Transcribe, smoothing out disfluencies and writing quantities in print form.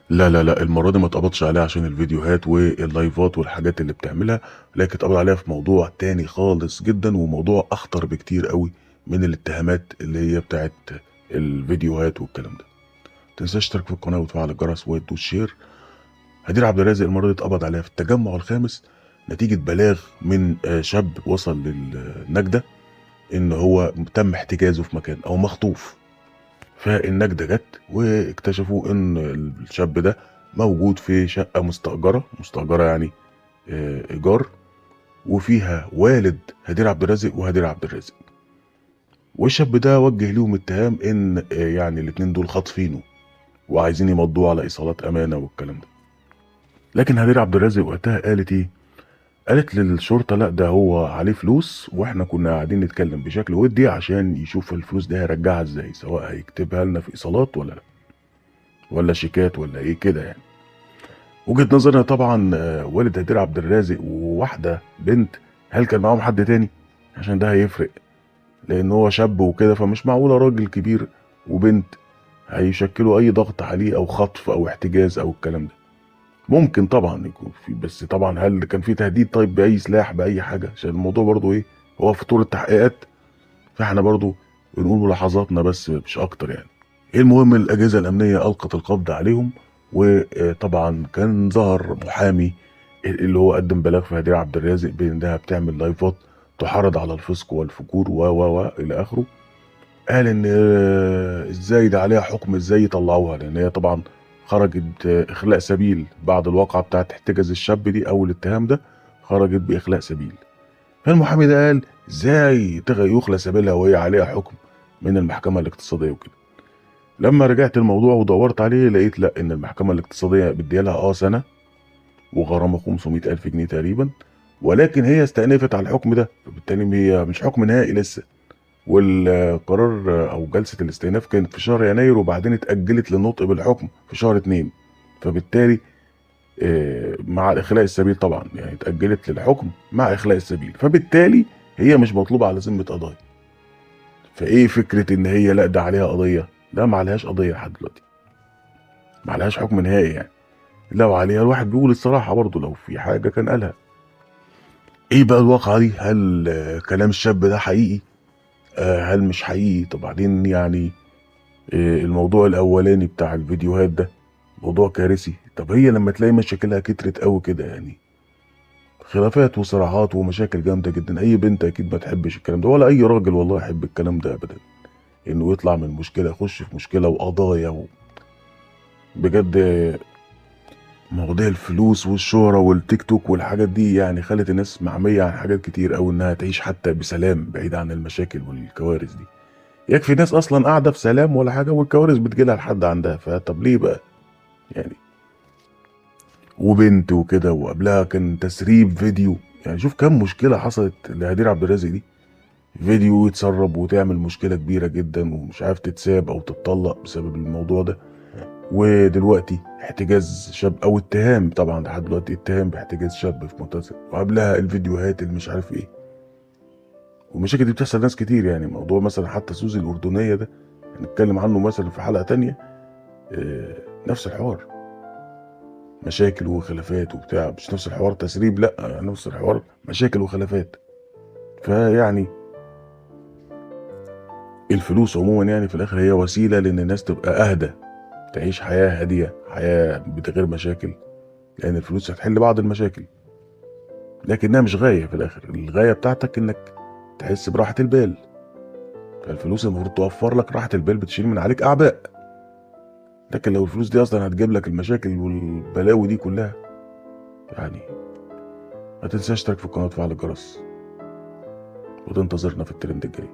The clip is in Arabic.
لا لا لا، المرة دي ما اتقبضش عليها عشان الفيديوهات واللايفات والحاجات اللي بتعملها، لكن اتقبض عليها في موضوع تاني خالص جدا، وموضوع اخطر بكتير قوي من الاتهامات اللي هي بتاعت الفيديوهات والكلام ده. متنساش تشترك في القناة وتفعل الجرس وتدوس شير. هدير عبد الرازق المرة دي اتقبض عليها في التجمع الخامس نتيجة بلاغ من شاب وصل للنجدة ان هو تم احتجازه في مكان او مخطوف. فالنجدة جت واكتشفوا ان الشاب ده موجود في شقة مستأجرة يعني ايجار، وفيها والد هدير عبد الرازق وهدير عبد الرازق. والشاب ده وجه ليهم اتهام ان يعني الاتنين دول خاطفينه وعايزين يمضوه على ايصالات امانة والكلام ده. لكن هدير عبد الرازق وقتها قالت ايه؟ قالت للشرطة لا ده هو عليه فلوس، واحنا كنا قاعدين نتكلم بشكل ودي عشان يشوف الفلوس دي هيرجعها ازاي، سواء هيكتبها لنا في ايصالات ولا لا، ولا شيكات ولا ايه كده يعني. وجهة نظرنا طبعا والد هدير عبد الرازق وواحدة بنت، هل كان معاهم حد تاني؟ عشان ده هيفرق، لان هو شاب وكده، فمش معقولة راجل كبير وبنت هيشكلوا اي ضغط عليه او خطف او احتجاز او الكلام ده. ممكن طبعا يكون في، بس طبعا هل كان في تهديد طيب باي سلاح باي حاجة؟ عشان الموضوع برضو ايه، هو في طور التحقيقات، فاحنا برضو بنقول ملاحظاتنا بس مش اكتر يعني. المهم الاجهزه الامنيه القت القبض عليهم، وطبعا كان ظهر محامي اللي هو قدم بلاغ في هدير عبد الرازق بانها بتعمل لايفات تحرض على الفسق والفجور و الى اخره. قال ان ازاي ده عليها حكم، ازاي يطلعوها، لان هي طبعا خرجت اخلاء سبيل بعد الواقعه بتاعت احتجاز الشاب دي او الاتهام ده، خرجت باخلاء سبيل. فالمحامي ده قال ازاي يخلى سبيلها وهي عليها حكم من المحكمه الاقتصاديه وكده. لما رجعت الموضوع ودورت عليه لقيت لا، ان المحكمه الاقتصاديه مديالها سنه وغرامه 500 الف جنيه تقريبا، ولكن هي استأنفت على الحكم ده، فبالتالي هي مش حكم نهائي لسه. والقرار او جلسه الاستئناف كانت في شهر يناير، وبعدين اتأجلت للنطق بالحكم في شهر 2. فبالتالي مع اخلاء السبيل طبعا، يعني اتأجلت للحكم مع اخلاء السبيل، فبالتالي هي مش مطلوبه على ذمه قضايا. فايه فكره ان هي لا ده عليها قضيه؟ لا، ما عليهاش قضيه لحد دلوقتي، ما عليهاش حكم نهائي يعني. لو عليها الواحد بيقول الصراحه برضه، لو في حاجه كان قالها. ايه بقى الواقعه دي؟ هل كلام الشاب ده حقيقي؟ هل مش حقيقي؟ طب بعدين يعني الموضوع الاولاني بتاع الفيديوهات ده موضوع كارثي. طب هي لما تلاقي مشاكلها كترت قوي كده يعني، خلافات وصراعات ومشاكل جامده جدا، اي بنت اكيد ما تحبش الكلام ده، ولا اي راجل والله يحب الكلام ده ابدا، انه يطلع من مشكله يخش في مشكله وقضايا بجد. مواضيع الفلوس والشهرة والتيك توك والحاجات دي يعني خلت الناس معمية عن حاجات كتير أوي، إنها تعيش حتى بسلام بعيد عن المشاكل والكوارث دي. يكفي ناس أصلا قاعدة في سلام ولا حاجة والكوارث بتجيلها لحد عندها، فطب ليه بقى يعني؟ وبنت وكده، وقبلها كان تسريب فيديو، يعني شوف كم مشكلة حصلت لهدير عبد الرازق دي. فيديو يتسرب وتعمل مشكلة كبيرة جدا، ومش عارف تتساب أو تتطلق بسبب الموضوع ده. ودلوقتي احتجاز شاب او اتهام، طبعا لحد دلوقتي اتهام باحتجاز شاب في منتصر، وقبلها الفيديوهات اللي مش عارف ايه. والمشاكل دي بتحصل ناس كتير يعني. موضوع مثلا حتى سوزي الاردنيه ده هنتكلم عنه مثلا في حلقه تانية. اه، نفس الحوار، مشاكل وخلافات وبتاع، مش نفس الحوار تسريب، لا نفس الحوار مشاكل وخلافات. فيعني الفلوس عموما يعني في الاخر هي وسيله لان الناس تبقى اهدى، تعيش حياه هاديه، حياه بغير مشاكل، لان الفلوس هتحل بعض المشاكل، لكنها مش غاية. في الآخر الغاية بتاعتك إنك تحس براحة البال. فالفلوس المفروض توفر لك راحة البال، بتشيل من عليك أعباء. لكن لو الفلوس دي أصلا هتجيب لك المشاكل والبلاوي دي كلها يعني. ما تنساش تشترك في القناة وتفعل الجرس، وتنتظرنا في الترند الجاي.